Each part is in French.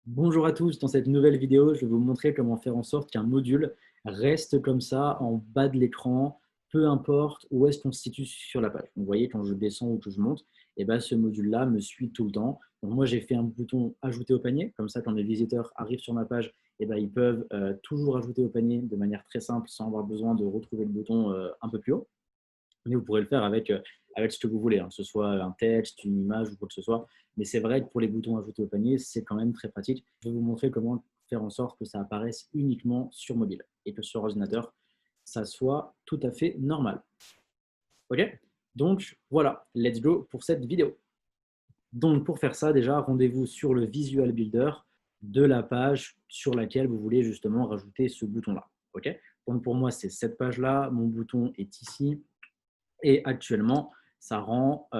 Bonjour à tous, dans cette nouvelle vidéo, je vais vous montrer comment faire en sorte qu'un module reste comme ça en bas de l'écran, peu importe où est-ce qu'on se situe sur la page. Vous voyez, quand je descends ou que je monte, et ben, ce module-là me suit tout le temps. Donc moi, j'ai fait un bouton ajouter au panier, comme ça, quand mes visiteurs arrivent sur ma page, et ben, ils peuvent toujours ajouter au panier de manière très simple, sans avoir besoin de retrouver le bouton un peu plus haut. Mais vous pourrez le faire avec ce que vous voulez, hein, que ce soit un texte, une image ou quoi que ce soit. Mais c'est vrai que pour les boutons ajoutés au panier, c'est quand même très pratique. Je vais vous montrer comment faire en sorte que ça apparaisse uniquement sur mobile et que sur ordinateur, ça soit tout à fait normal. OK? Donc voilà, let's go pour cette vidéo. Donc pour faire ça, déjà, rendez-vous sur le Visual Builder de la page sur laquelle vous voulez justement rajouter ce bouton-là. OK? Donc pour moi, c'est cette page-là. Mon bouton est ici. Et actuellement, ça rend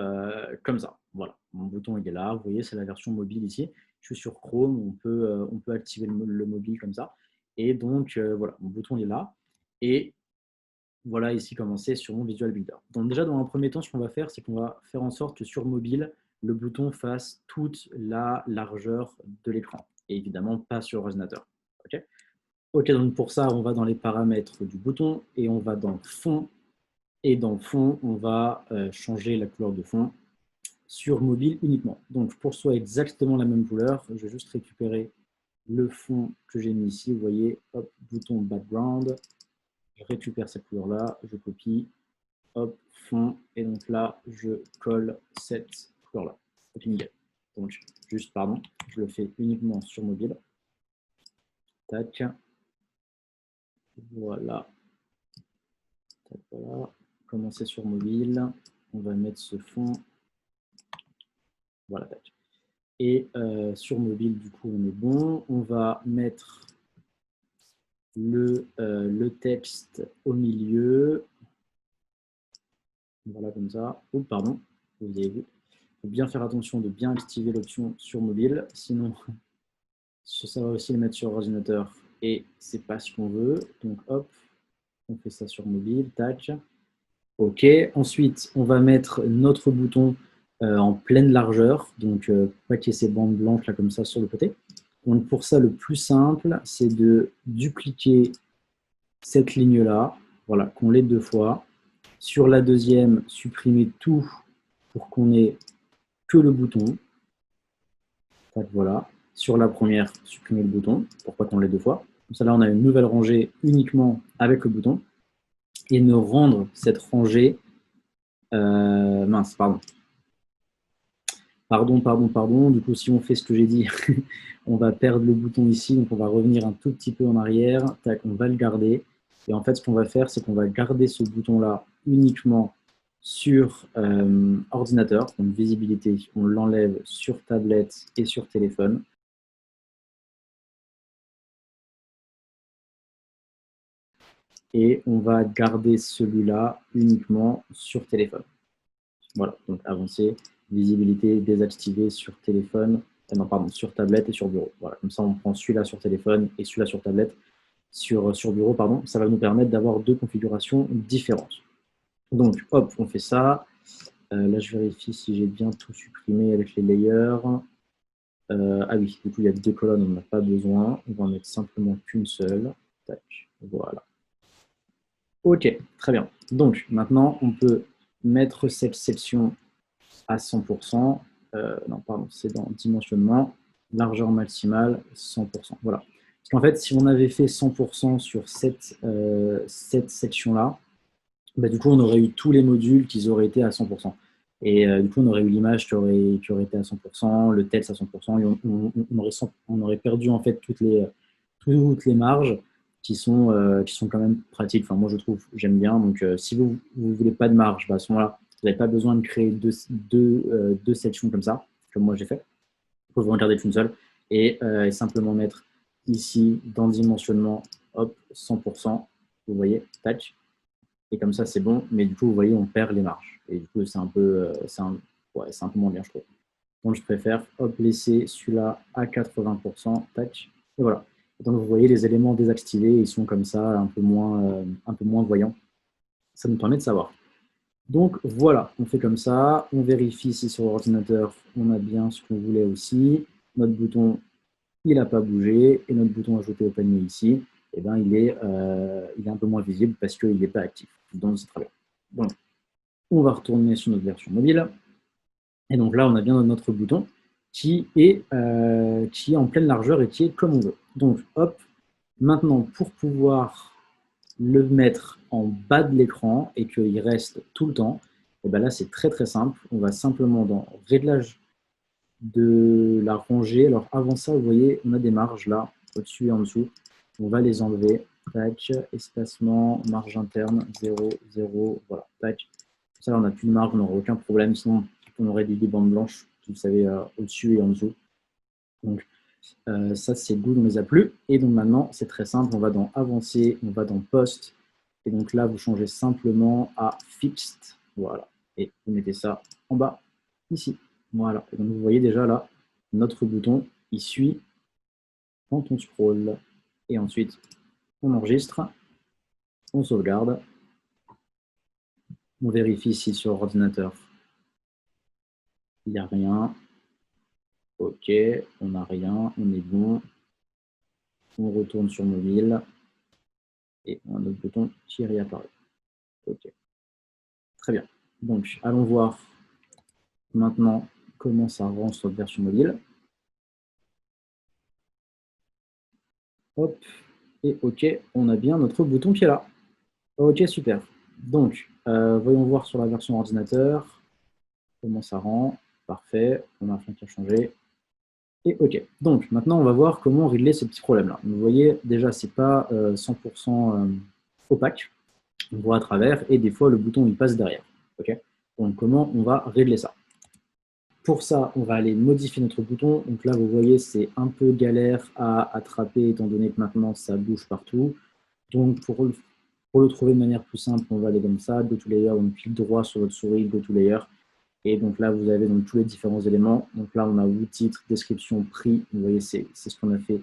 comme ça. Voilà, mon bouton il est là. Vous voyez, c'est la version mobile ici. Je suis sur Chrome, on peut activer le mobile comme ça. Et donc, voilà, mon bouton est là. Et voilà ici comment c'est sur mon Visual Builder. Donc déjà, dans un premier temps, ce qu'on va faire, c'est qu'on va faire en sorte que sur mobile, le bouton fasse toute la largeur de l'écran. Et évidemment, pas sur ordinateur. OK, ok, donc pour ça, on va dans les paramètres du bouton et on va dans Fond. Et dans le fond, on va changer la couleur de fond sur mobile uniquement. Donc pour que ce soit exactement la même couleur, je vais juste récupérer le fond que j'ai mis ici. Vous voyez, hop, bouton background, je récupère cette couleur-là, je copie, hop, fond, et donc là, je colle cette couleur-là. Ok, nickel. Donc, juste, pardon, je le fais uniquement sur mobile. Tac, voilà. Tac, voilà. Commencer sur mobile. On va mettre ce fond. Voilà, tac. Et sur mobile, du coup, on est bon. On va mettre le texte au milieu. Voilà, comme ça. Oh, pardon, vous avez vu. Il faut bien faire attention de bien activer l'option sur mobile. Sinon, ça va aussi le mettre sur ordinateur. Et c'est pas ce qu'on veut. Donc, hop, on fait ça sur mobile. Tac. OK. Ensuite, on va mettre notre bouton en pleine largeur. Donc, pas qu'il y ait ces bandes blanches là comme ça sur le côté. Donc, pour ça, le plus simple, c'est de dupliquer cette ligne-là. Voilà, qu'on l'ait deux fois. Sur la deuxième, supprimer tout pour qu'on ait que le bouton. Donc, voilà. Sur la première, supprimer le bouton pour pas qu'on l'ait deux fois. Comme ça, là, on a une nouvelle rangée uniquement avec le bouton. Et ne rendre cette rangée... mince, pardon. Pardon. Du coup, si on fait ce que j'ai dit, on va perdre le bouton ici. Donc, on va revenir un tout petit peu en arrière. Tac, on va le garder. Et en fait, ce qu'on va faire, c'est qu'on va garder ce bouton-là uniquement sur ordinateur. Donc, visibilité, on l'enlève sur tablette et sur téléphone. Et on va garder celui-là uniquement sur téléphone. Voilà, donc avancer, visibilité désactivée sur téléphone, non pardon, sur tablette et sur bureau. Voilà, comme ça on prend celui-là sur téléphone et celui-là sur tablette, sur bureau, pardon. Ça va nous permettre d'avoir deux configurations différentes. Donc hop, on fait ça. Là je vérifie si j'ai bien tout supprimé avec les layers. Ah oui, du coup il y a deux colonnes, on n'en a pas besoin. On va en mettre simplement qu'une seule. Tac, voilà. Ok, très bien. Donc maintenant on peut mettre cette section à 100%. Non, pardon, c'est dans dimensionnement, largeur maximale, 100%. Voilà. Parce qu'en fait, si on avait fait 100% sur cette section-là, bah, du coup, on aurait eu tous les modules qui auraient été à 100%. Et du coup, on aurait eu l'image qui aurait été à 100%, le texte à 100%, et on aurait perdu en fait toutes les marges qui sont quand même pratiques. Enfin, moi, je trouve, j'aime bien. Donc, si vous ne voulez pas de marge, bah, à ce moment-là, vous n'avez pas besoin de créer deux sections comme ça, comme moi j'ai fait. Vous pouvez en garder qu'une seule et simplement mettre ici dans dimensionnement, hop, 100%. Vous voyez, tac. Et comme ça, c'est bon. Mais du coup, vous voyez, on perd les marges. Et du coup, c'est un peu, ouais, c'est un peu moins bien, je trouve. Donc, je préfère hop, laisser celui-là à 80%. Tac. Et voilà. Donc, vous voyez, les éléments désactivés, ils sont comme ça, un peu moins voyants. Ça nous permet de savoir. Donc, voilà, on fait comme ça. On vérifie si sur l'ordinateur, on a bien ce qu'on voulait aussi. Notre bouton il n'a pas bougé, et notre bouton ajouter au panier ici, eh ben, il est un peu moins visible parce qu'il n'est pas actif. Donc c'est très bien. Donc, on va retourner sur notre version mobile. Et donc là, on a bien notre bouton qui est en pleine largeur et qui est comme on veut. Donc, hop, maintenant, pour pouvoir le mettre en bas de l'écran et qu'il reste tout le temps, et bien là, c'est très très simple. On va simplement dans Réglage de la rangée. Alors avant ça, vous voyez, on a des marges là, au-dessus et en dessous. On va les enlever. Tac, espacement, marge interne, 0, 0, voilà, tac. Ça, on n'a plus de marge, on n'aura aucun problème. Sinon, on aurait des bandes blanches, vous savez, au-dessus et en dessous. Donc, ça, c'est good, on ne les a plus. Et donc maintenant, c'est très simple, on va dans Avancer, on va dans Post. Et donc là, vous changez simplement à Fixed. Voilà. Et vous mettez ça en bas, ici. Voilà. Et donc vous voyez déjà là, notre bouton, il suit quand on scroll. Et ensuite, on enregistre, on sauvegarde, on vérifie si sur ordinateur, il n'y a rien. OK, on n'a rien, on est bon. On retourne sur mobile et on a notre bouton qui réapparaît. OK, très bien. Donc, allons voir maintenant comment ça rend sur notre version mobile. Hop, et OK, on a bien notre bouton qui est là. OK, super. Donc, voyons voir sur la version ordinateur comment ça rend. Parfait, on a rien qui a changé. Et OK. Donc, maintenant, on va voir comment régler ce petit problème-là. Vous voyez, déjà, ce n'est pas 100% opaque. On voit à travers et des fois, le bouton, il passe derrière. OK. Donc, comment on va régler ça? Pour ça, on va aller modifier notre bouton. Donc là, vous voyez, c'est un peu galère à attraper étant donné que maintenant, ça bouge partout. Donc, pour le trouver de manière plus simple, on va aller comme ça, Go to Layer, on clique droit sur votre souris, Go to Layer. Et donc là, vous avez donc tous les différents éléments. Donc là, on a où, titre, description, prix. Vous voyez, c'est ce qu'on a fait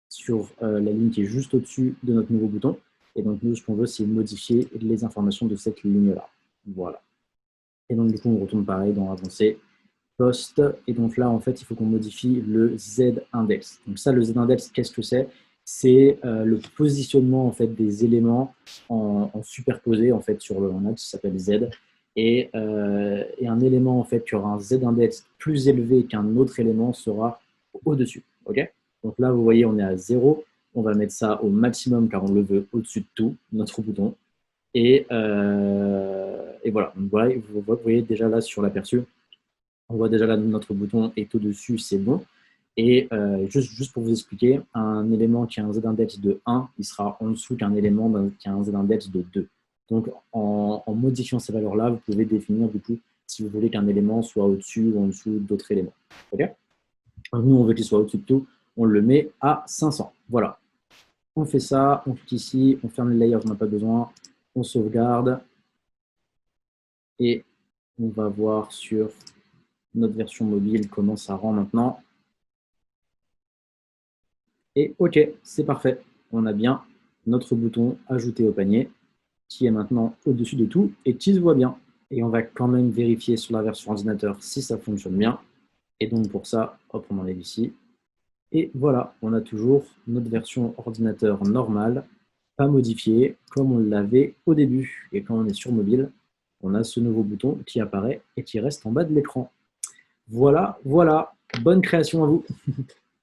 sur la ligne qui est juste au-dessus de notre nouveau bouton. Et donc, nous, ce qu'on veut, c'est modifier les informations de cette ligne-là. Voilà. Et donc, du coup, on retourne pareil dans Avancer, Post. Et donc là, en fait, il faut qu'on modifie le Z-index. Donc ça, le Z-index, qu'est-ce que c'est? C'est le positionnement en fait, des éléments en superposé en fait, sur un axe qui s'appelle Z. Et un élément en fait, qui aura un Z-index plus élevé qu'un autre élément sera au-dessus. Okay, donc là, vous voyez, on est à 0. On va mettre ça au maximum car on le veut au-dessus de tout, notre bouton. Et voilà. Donc, voilà, vous voyez déjà là sur l'aperçu, on voit déjà là notre bouton est au-dessus, c'est bon. Et juste pour vous expliquer, un élément qui a un Z-index de 1, il sera en dessous qu'un élément qui a un Z-index de 2. Donc en modifiant ces valeurs-là, vous pouvez définir du coup si vous voulez qu'un élément soit au-dessus ou en dessous d'autres éléments. Okay, nous, on veut qu'il soit au-dessus de tout, on le met à 500. Voilà. On fait ça, on clique ici, on ferme les layers, on n'a pas besoin, on sauvegarde et on va voir sur notre version mobile comment ça rend maintenant. Et OK, c'est parfait. On a bien notre bouton ajouter au panier qui est maintenant au-dessus de tout et qui se voit bien. Et on va quand même vérifier sur la version ordinateur si ça fonctionne bien. Et donc pour ça, hop, on enlève ici. Et voilà, on a toujours notre version ordinateur normale, pas modifiée, comme on l'avait au début. Et quand on est sur mobile, on a ce nouveau bouton qui apparaît et qui reste en bas de l'écran. Voilà, voilà, bonne création à vous.